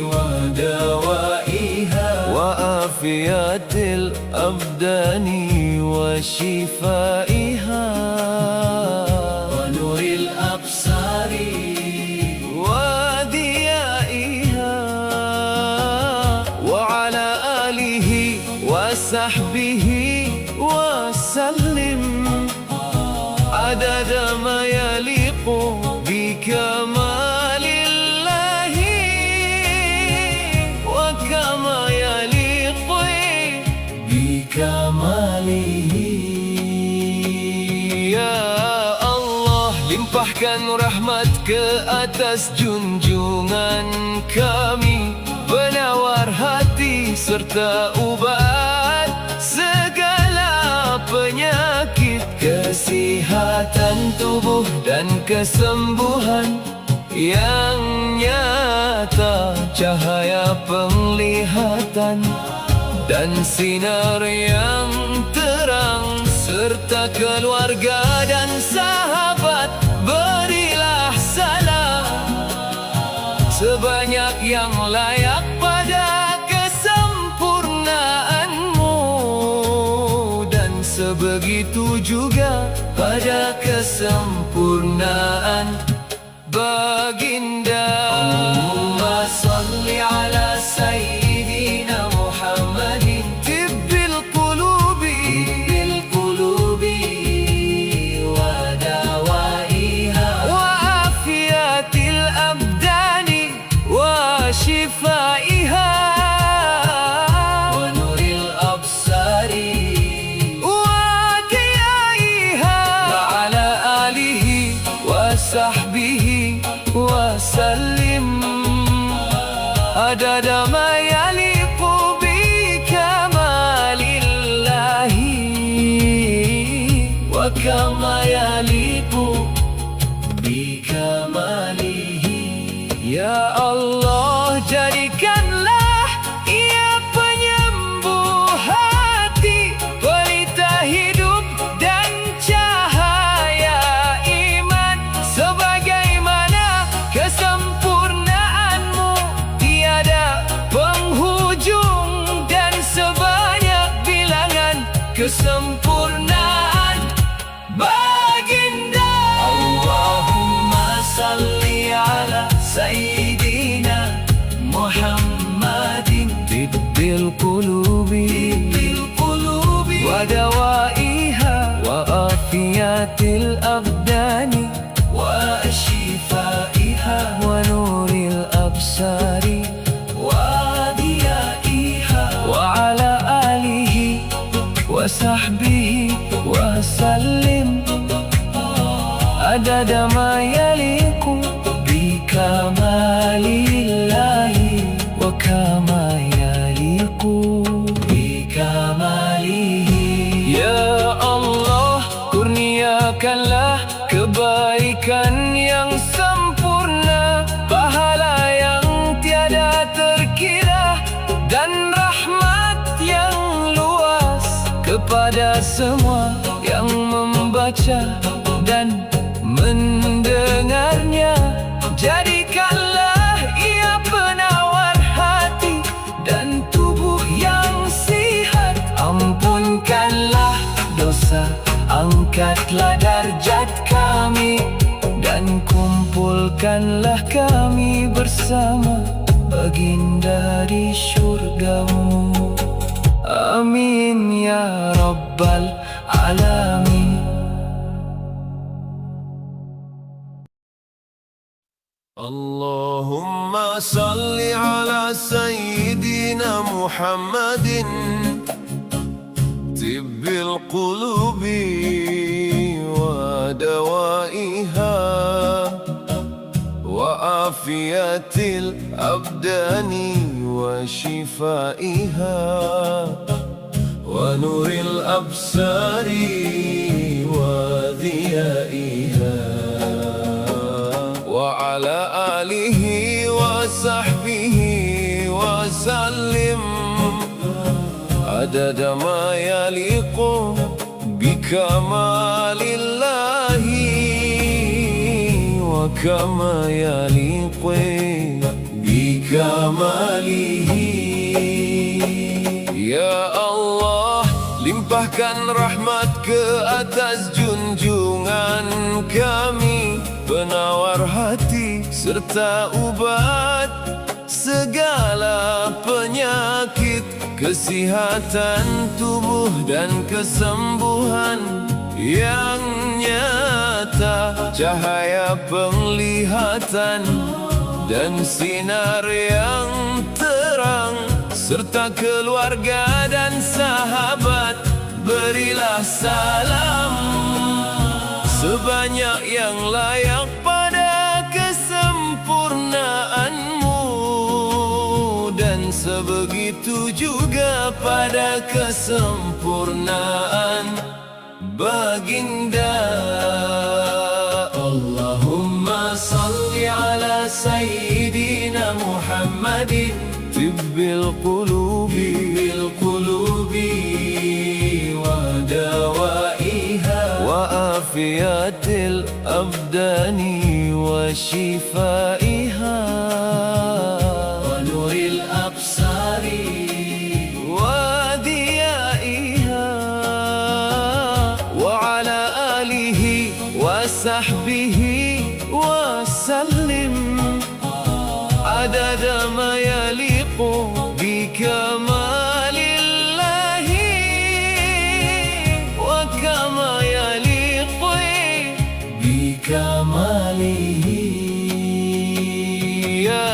wa dawaiha wa afiyatil abdani wa shifaiha wa nuril absari wa diyaiha wa ala alihi wa sahbihi wa sallim adada ma yaliqu bikamalillahi wa kama yaliqu bikamalihi. Ya Allah, limpahkan rahmat ke atas junjungan kami, penawar hati serta ubat segala penyakit, kesihatan tubuh dan kesembuhan yang nyata, cahaya penglihatan dan sinar yang terang, serta keluarga dan sahabat berilah salam sebanyak yang layak pada kesempurnaanmu, dan sebegitu juga pada kesempurnaan baginda. Allahumma salli ala sayyidina Muhammadin tibbil qulubi wa dawaiha wa afiyatil abdani wa shifaiha wa nuril absari wa diyaiha wa ala alihi wa sahbihi wa sallim adada ma yaliqu bi kamalillahi wa kama yaliqu bi kamalihi. Ya Allah, jadikanlah ia penyembuh hati, pelita hidup dan cahaya iman, sebagaimana kesempurnaanmu tiada penghujung, dan sebanyak bilangan kesempurnaan baginda. Allahumma salli ala sayyidina Muhammadin tibbil qulubi wa dawaiha wa afiyatil abdani wa shifaiha wa nuril absari wa diyaiha wa ala alihi wa sahbihi wa sallim adada ma yaliqu bi kamalillahi wa kama yaliqu bi kamalihi. Ya Allah, kurniakanlah kebaikan yang sempurna, pahala yang tiada terkira, dan rahmat yang luas kepada semua yang membaca dan mendengarnya. Jadikanlah ia penawar hati dan tubuh yang sihat. Ampunkanlah dosa, angkatlah darjat kami, dan kumpulkanlah kami bersama baginda di syurgamu. Amin ya Rabbal Alamin. Allahumma salli ala sayyidina Muhammadin tibbil qulubi wa dawaiha wa afiyatil abdani wa shifaiha wa nuril absari wa diyaiha wa ala alihi wa sahbihi wa sallim adada ma yaliqu bi kamalillahi wa kama yaliqu bi kamalihi. Ya Allah, limpahkan rahmat ke atas junjungan kami, penawar hati serta ubat segala penyakit, kesihatan tubuh dan kesembuhan yang nyata, cahaya penglihatan dan sinar yang terang, serta keluarga dan sahabat berilah salam sebanyak yang layak pada kesempurnaanmu, dan sebegitu juga pada kesempurnaan baginda. وعافية الأبدان وشفائها ونور الأبصار وضيائها وعلى آله وصحبه وسلم عدد ما يليق بكمال الله وكما يليق بكماله. Ya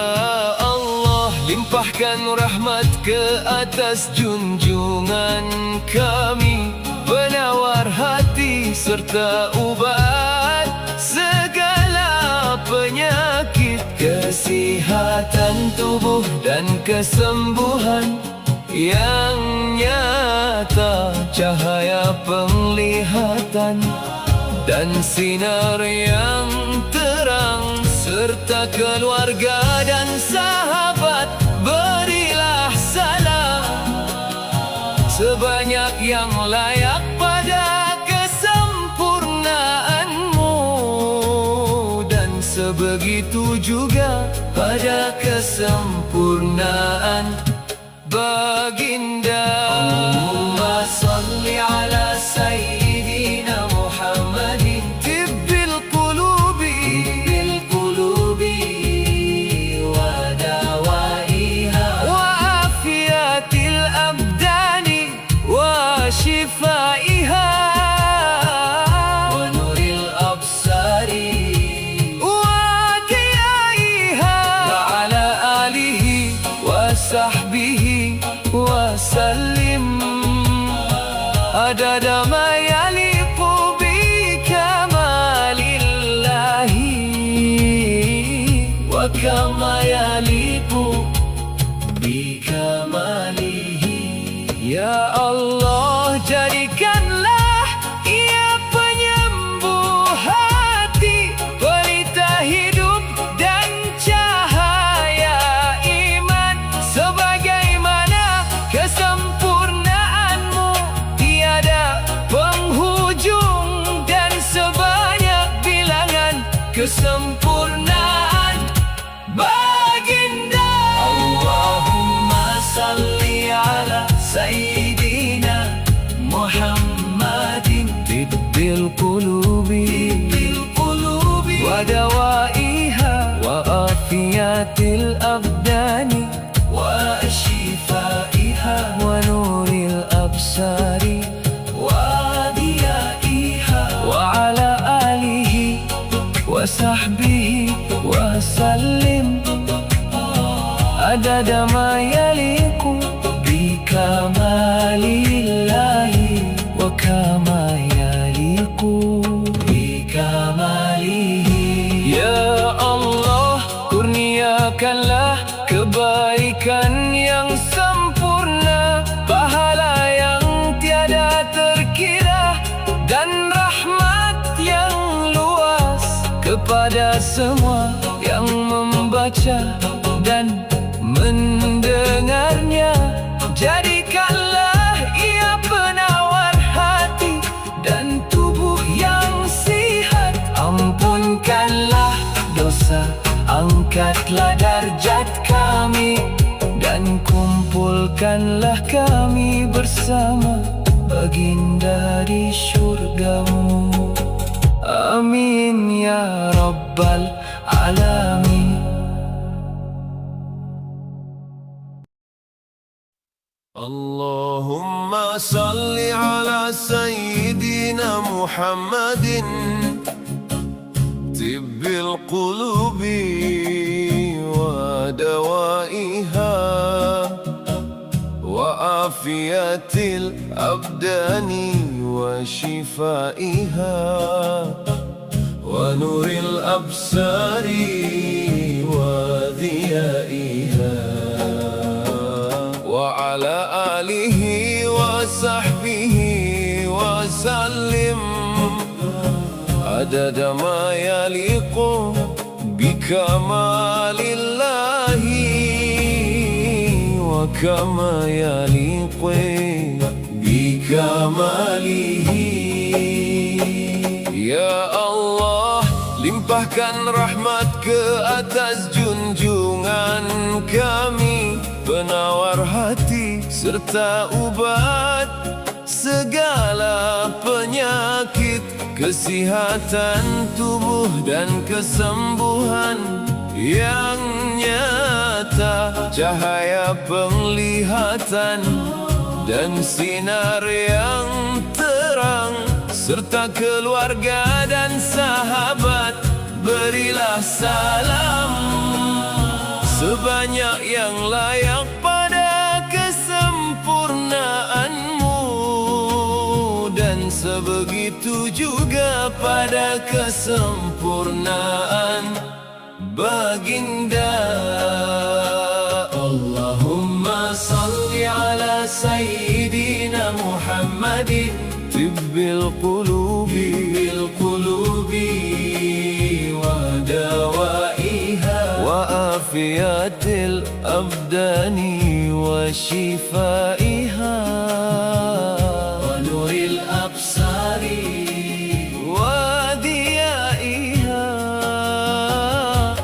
Allah, limpahkan rahmat ke atas junjungan kami, penawar hati serta ubat segala penyakit, kesihatan tubuh dan kesembuhan yang nyata, cahaya penglihatan dan sinar yang terang, serta keluarga dan sahabat berilah salam sebanyak yang layak pada kesempurnaanmu, dan sebegitu juga pada kesempurnaan baginda. Allahumma salli ala sayyidina Muhammadin tibbil qulubi wa dawaiha wa afiyatil abdani wa shifaiha wa nuril absari wa diyaiha wa ala alihi wa sahbihi wa sallim adada ma yaliqu bi kamalillahi wa kama yaliqu bikamalihi. Ya Allah, jadikanlah ia penyembuh hati, pelita hidup dan cahaya iman, sebagaimana kesempurnaanmu tiada penghujung, dan sebanyak bilangan kesempurnaan baginda. Allahumma salli ala sayyidina Muhammadin tibbil qulubi wa dawaiha wa afiyatil abdani wa shifaiha wa nuril absari wa diyaiha wa ala alihi wa sahbihi wa sallim adada ma yaliqu bikamalillahi wa kama yaliqu bikamalihi. Ya Allah, kurniakanlah kebaikan yang sempurna, pahala yang tiada terkira, dan rahmat yang luas kepada semua yang membaca dan mendengarnya. Jadikanlah ia penawar hati dan tubuh yang sihat. Ampunkanlah dosa, angkatlah darjat kami, dan kumpulkanlah kami bersama baginda di syurgamu. Amin ya Rabbal Alamin. Allahumma salli ala sayyidina Muhammadin tibbil qulubi wa dawaiha wa afiyatil abdani wa shifaiha wa nuril absari wa diyaiha wa ala alihi wa sahbihi wa sallim adada ma yaliqu bikamalillahi wa kama yaliqu bikamalihi. Ya Limpahkan rahmat ke atas junjungan kami, penawar hati serta ubat segala penyakit, kesihatan tubuh dan kesembuhan yang nyata, cahaya penglihatan dan sinar yang terang, serta keluarga dan sahabat. Berilah salam sebanyak yang layak pada kesempurnaanmu, dan sebegitu juga pada kesempurnaan baginda. Allahumma salli ala sayyidina Muhammadin tibbil qulubi wa dawaiha wa afiyatil abdani wa shifaiha wa nuril absari wa diyaiha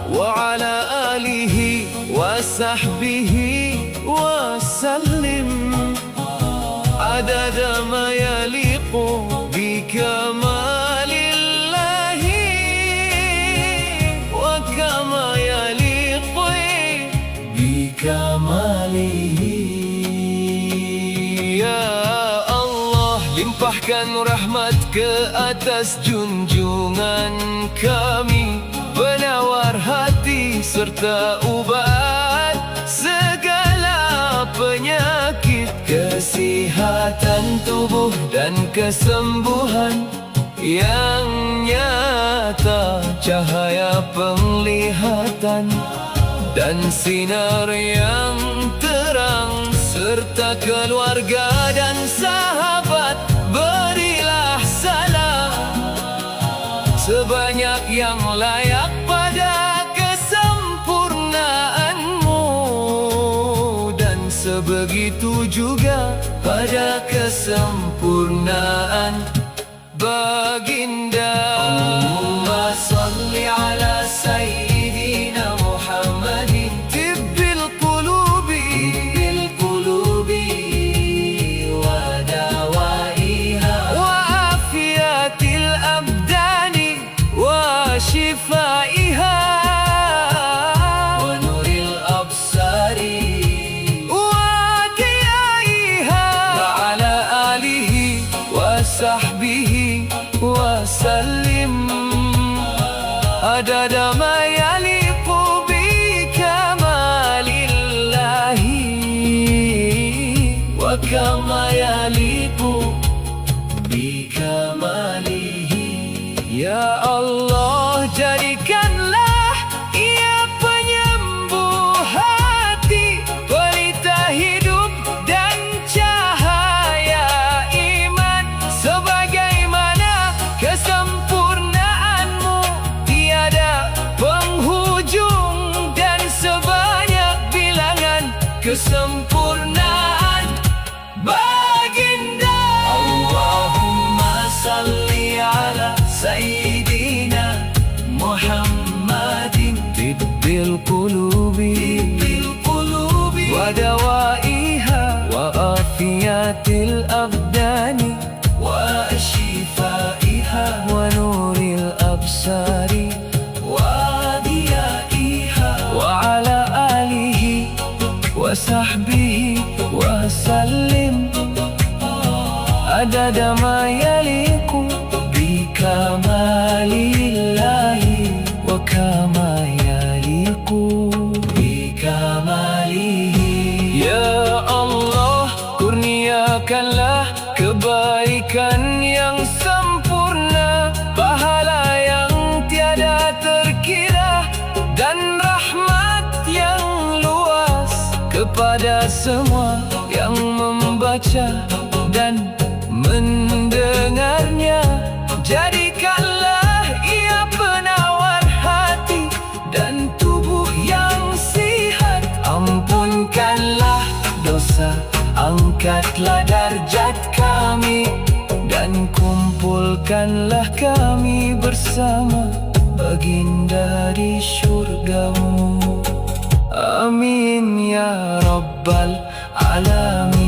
wa ala alihi wa sahbihi wa sallim adada ma yaliqu bikamalillahi wa kama yaliqu bikamalihi. Ya Allah, limpahkan rahmat ke atas junjungan kami, penawar hati serta ubat segala penyakit, kesihatan tubuh dan kesembuhan yang nyata, cahaya penglihatan dan sinar yang terang, serta keluarga dan sahabat. Berilah salam sebanyak yang layak pada kesempurnaanmu, dan sebegitu juga pada kesempurnaan baginda. Allahumma salli ala sayyidina Muhammadin tibbil qulubi wa dawaiha wa afiyatil abdani wa shifaiha wa nuril absari wa diyaiha wa ala alihi wa sahbihi wa sallim adada ma yaliqu bikamalillahi wa kama yaliqu bikamalihi. Ya Allah, jadikanlah ia penyembuh hati, pelita hidup dan cahaya iman, sebagaimana kesempurnaanmu tiada penghujung, dan sebanyak bilangan kesempurnaan baginda. Allahumma salli ala sayyidina Muhammadin tibbil qulubi wa dawaiha wa afiyatil abdani wa shifaiha wa nuril absari wa diyaiha wa ala alihi wa sahbihi wa sallim adada ma yaliqu bikamalillahi wa kama yaliqu bikamalihi. Ya Allah, kurniakanlah kebaikan yang sempurna, pahala yang tiada terkira, dan rahmat yang luas kepada semua yang membaca dan mendengarnya. Jadikanlah ia penawar hati dan tubuh yang sihat. Ampunkanlah dosa, angkatlah darjat kami, dan kumpulkanlah kami bersama baginda di syurgamu. Amin ya Rabbal Alamin.